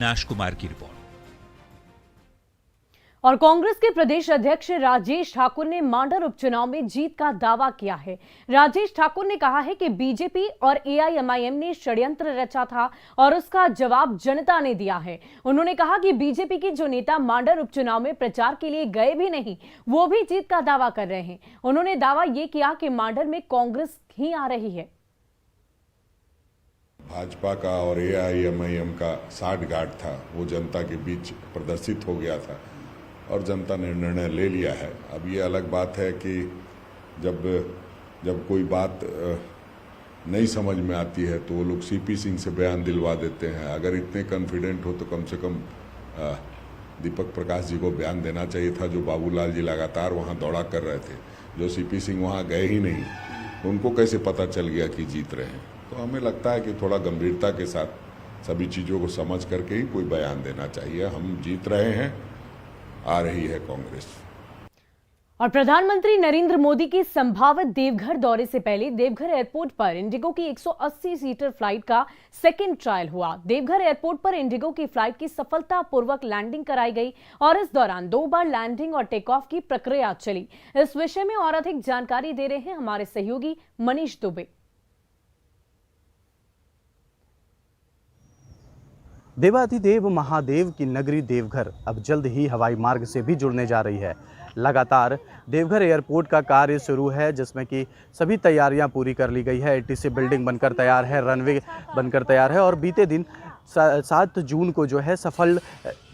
नाश कुमार की रिपोर्ट। और कांग्रेस के प्रदेश अध्यक्ष राजेश ठाकुर ने मांडर उपचुनाव में जीत का दावा किया है। राजेश ठाकुर ने कहा है कि बीजेपी और एआईएमआईएम ने षड्यंत्र रचा था और उसका जवाब जनता ने दिया है। उन्होंने कहा कि बीजेपी के जो नेता मांडर उपचुनाव में प्रचार के लिए गए भी नहीं, वो भी जीत का दावा कर रहे हैं। उन्होंने दावा ये किया कि मांडर में कांग्रेस ही आ रही है। भाजपा का और एआईएमआईएम का साठगांठ था, वो जनता के बीच प्रदर्शित हो गया था और जनता ने निर्णय ले लिया है। अब ये अलग बात है कि जब कोई बात नहीं समझ में आती है तो वो लोग सीपी सिंह से बयान दिलवा देते हैं। अगर इतने कॉन्फिडेंट हो तो कम से कम दीपक प्रकाश जी को बयान देना चाहिए था, जो बाबूलाल जी लगातार वहाँ दौड़ा कर रहे थे। जो सीपी सिंह वहाँ गए ही नहीं, तो उनको कैसे पता चल गया कि जीत रहे हैं। तो हमें लगता है कि थोड़ा गंभीरता के साथ सभी चीज़ों को समझ करके ही कोई बयान देना चाहिए। हम जीत रहे हैं, आ रही है कांग्रेस। और प्रधानमंत्री नरेंद्र मोदी के संभावित देवघर दौरे से पहले देवघर एयरपोर्ट पर इंडिगो की 180 सीटर फ्लाइट का सेकंड ट्रायल हुआ। देवघर एयरपोर्ट पर इंडिगो की फ्लाइट की सफलतापूर्वक लैंडिंग कराई गई और इस दौरान 2 बार लैंडिंग और टेक ऑफ की प्रक्रिया चली। इस विषय में और अधिक जानकारी दे रहे हैं हमारे सहयोगी मनीष दुबे। देवाधिदेव महादेव की नगरी देवघर अब जल्द ही हवाई मार्ग से भी जुड़ने जा रही है। लगातार देवघर एयरपोर्ट का कार्य शुरू है, जिसमें कि सभी तैयारियां पूरी कर ली गई है। एटीसी बिल्डिंग बनकर तैयार है, रनवे बनकर तैयार है और बीते दिन 7 जून को जो है सफल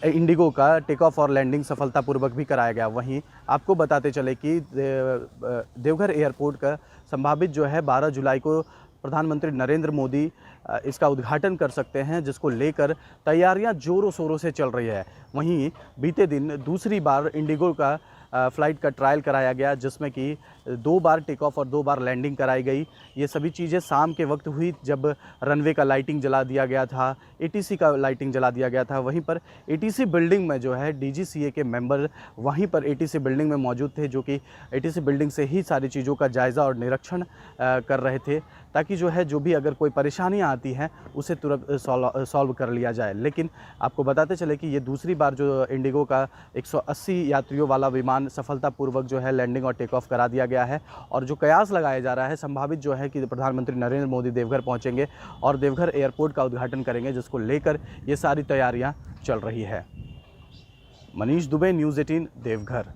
इंडिगो का टेक ऑफ और लैंडिंग सफलतापूर्वक भी कराया गया। वहीं आपको बताते चले कि देवघर एयरपोर्ट का संभावित जो है 12 जुलाई को प्रधानमंत्री नरेंद्र मोदी इसका उद्घाटन कर सकते हैं, जिसको लेकर तैयारियां जोरों शोरों से चल रही है। वहीं बीते दिन दूसरी बार इंडिगो का फ़्लाइट का ट्रायल कराया गया, जिसमें कि 2 बार टेक ऑफ और 2 बार लैंडिंग कराई गई। ये सभी चीज़ें शाम के वक्त हुई, जब रनवे का लाइटिंग जला दिया गया था, एटीसी का लाइटिंग जला दिया गया था। वहीं पर एटीसी बिल्डिंग में जो है डीजीसीए के मेंबर वहीं पर एटीसी बिल्डिंग में मौजूद थे, जो कि एटीसी बिल्डिंग से ही सारी चीज़ों का जायज़ा और निरीक्षण कर रहे थे, ताकि जो है जो भी अगर कोई परेशानियाँ आती हैं उसे तुरंत सॉल्व कर लिया जाए। लेकिन आपको बताते चले कि ये दूसरी बार जो इंडिगो का 180 यात्रियों वाला विमान सफलतापूर्वक जो है लैंडिंग और टेक ऑफ करा दिया गया है। और जो कयास लगाया जा रहा है, संभावित जो है कि प्रधानमंत्री नरेंद्र मोदी देवघर पहुंचेंगे और देवघर एयरपोर्ट का उद्घाटन करेंगे, जिसको लेकर ये सारी तैयारियां चल रही है। मनीष दुबे, न्यूज़ 18, देवघर।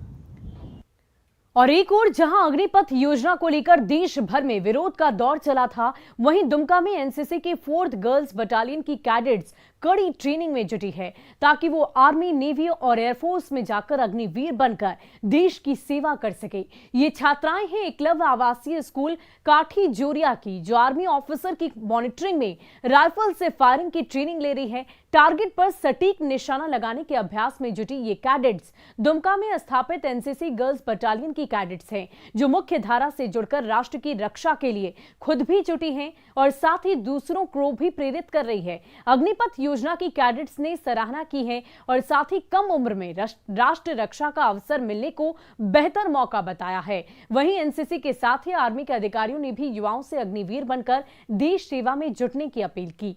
और एक ओर जहां अग्निपथ योजना को लेकर देश भर में विरोध का दौर चला था, वहीं दुमका में एनसीसी के 4th गर्ल्स बटालियन की कैडेट्स कड़ी ट्रेनिंग में जुटी है, ताकि वो आर्मी, नेवी और एयरफोर्स में जाकर अग्निवीर बनकर देश की सेवा कर सके। ये छात्राएं हैं एकलव्य आवासीय स्कूल काठी जोरिया की, जो आर्मी ऑफिसर की मॉनिटरिंग में राइफल से फायरिंग की ट्रेनिंग ले रही है। टारगेट पर सटीक निशाना लगाने के अभ्यास में जुटी ये कैडेट्स दुमका में स्थापित एनसीसी गर्ल्स बटालियन की कैडेट्स हैं, जो मुख्य धारा से जुड़कर राष्ट्र की रक्षा के लिए खुद भी जुटी हैं और साथ ही दूसरों को भी प्रेरित कर रही है। अग्निपथ योजना की कैडेट्स ने सराहना की है और साथ ही कम उम्र में राष्ट्र रक्षा का अवसर मिलने को बेहतर मौका बताया है। वहीं एनसीसी के साथ ही आर्मी के अधिकारियों ने भी युवाओं से अग्निवीर बनकर देश सेवा में जुटने की अपील की।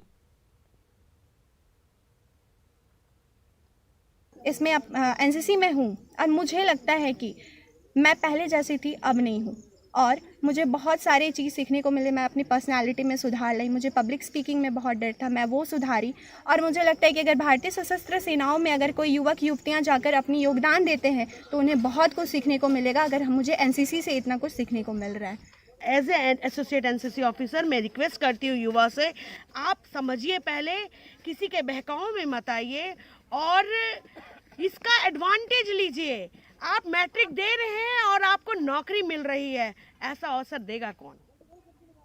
इसमें एनसीसी में हूँ और मुझे लगता है कि मैं पहले जैसी थी अब नहीं हूँ और मुझे बहुत सारी चीज़ सीखने को मिले। मैं अपनी पर्सनालिटी में सुधार लाई। मुझे पब्लिक स्पीकिंग में बहुत डर था, मैं वो सुधारी। और मुझे लगता है कि अगर भारतीय सशस्त्र सेनाओं में अगर कोई युवक युवतियाँ जाकर अपनी योगदान देते हैं तो उन्हें बहुत कुछ सीखने को मिलेगा। अगर मुझे एनसीसी से इतना कुछ सीखने को मिल रहा है। As a associate NCC officer मैं रिक्वेस्ट करती हूँ युवा से, आप समझिए, पहले किसी के बहकाव में मत आइए और इसका एडवांटेज लीजिए। आप मैट्रिक दे रहे हैं और आपको नौकरी मिल रही है, ऐसा अवसर देगा कौन?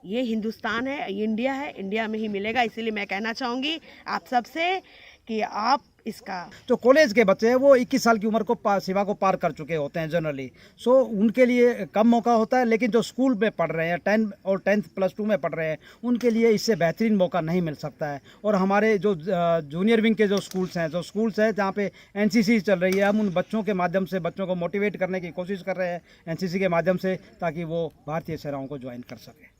ये हिंदुस्तान है, इंडिया है, इंडिया में ही मिलेगा। इसीलिए मैं कहना चाहूँगी आप सबसे कि आप इसका जो कॉलेज के बच्चे हैं वो 21 साल की उम्र को सेवा को पार कर चुके होते हैं जनरली, सो उनके लिए कम मौका होता है। लेकिन जो स्कूल में पढ़ रहे हैं, 10 और 10th +2 में पढ़ रहे हैं, उनके लिए इससे बेहतरीन मौका नहीं मिल सकता है। और हमारे जो जूनियर विंग के जो स्कूल्स हैं जहाँ पे एनसीसी चल रही है, हम उन बच्चों के माध्यम से बच्चों को मोटिवेट करने की कोशिश कर रहे हैं एनसीसी के माध्यम से, ताकि वो भारतीय सेनाओं को ज्वाइन कर सकें।